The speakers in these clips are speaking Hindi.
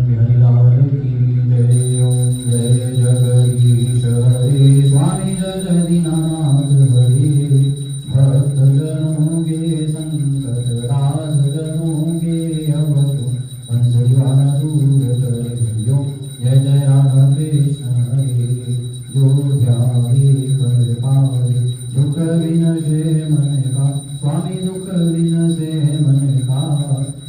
बिहारी लाल की जय। ओम जय जगदीश हरे। स्वामी जय दीनानाथ हरे। भक्त जनों के संकट राज जनों के अवतु हंस दीवाना दूर करे हरिओ। जय जय राधा कृष्ण हरे। जो ध्यावे कर पावे दुख विनशे मन का। स्वामी दुख विनशे मन का।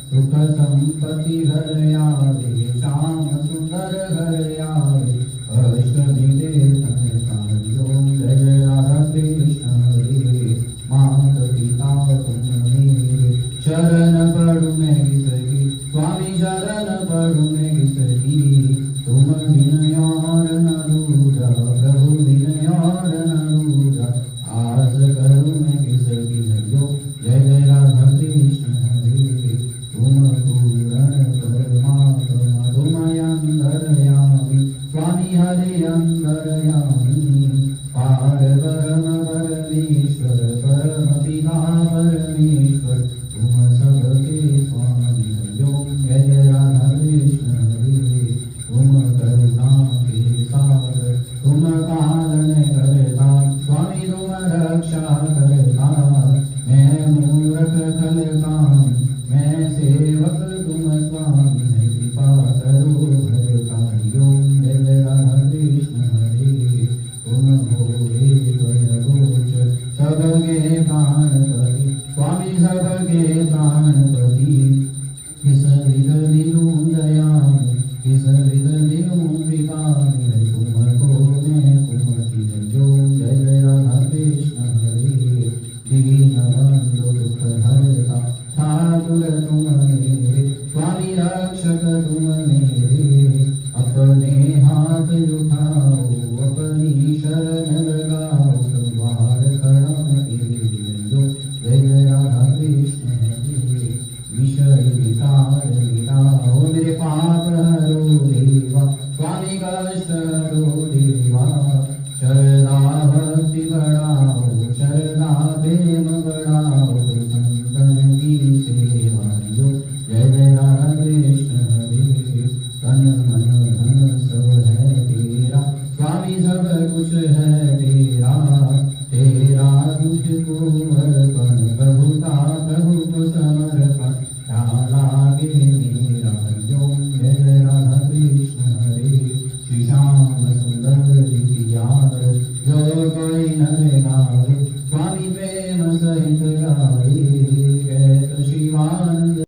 सुख संपत्ति घर आवे श्याम सुंदर घर आवे। अष्ट निधे तन कार्यो। जय जय राधा कृष्ण हरे। मात पिता तुम मेरे शरण पड़ू मैं किसकी। स्वामी शरण पड़ू मैं किसकी। तुम बिन और न दूजा प्रभु बिन और न दूजा। आस करूँ मैं किसकी हरिओ। जय जय राधा कृष्ण हरे। तुम पूर्ण परमात्मा तुम अंतर्यामी। स्वामी हरे अंतर्यामी। पार परम परमेश्वर परम पिता परमेश्वर। तुम सबके स्वामी हरिओ। जय जय राधा कृष्ण हरे। तुम करुणा के सागर तुम पालन करता। स्वामी तुम रक्षा करता। मैं मूर्ख खल काम मैं सेवक तुम स्वामी है। कृपा करो हर कार्यो। जय जय राधा कृष्ण हरे। तुम भोले द्वयगोचर सबके प्राणपति। स्वामी सबके प्राणपति। किस विध विनु दयामि किस विध विनु कृपामि। तुमको मैं कुमति हरिओ। जय जय राधा कृष्ण हरे। दीन बंधु दुख हरता ठाकुर तुम मेरे। स्वामी रक्षक तुम मेरे। अपने हाथ उठाओ अपनी शरण लगाओ। द्वार खड़ा मेरे हरिओ। जय जय राधा कृष्ण हरे। विषय विकार गिराओ मेरे पास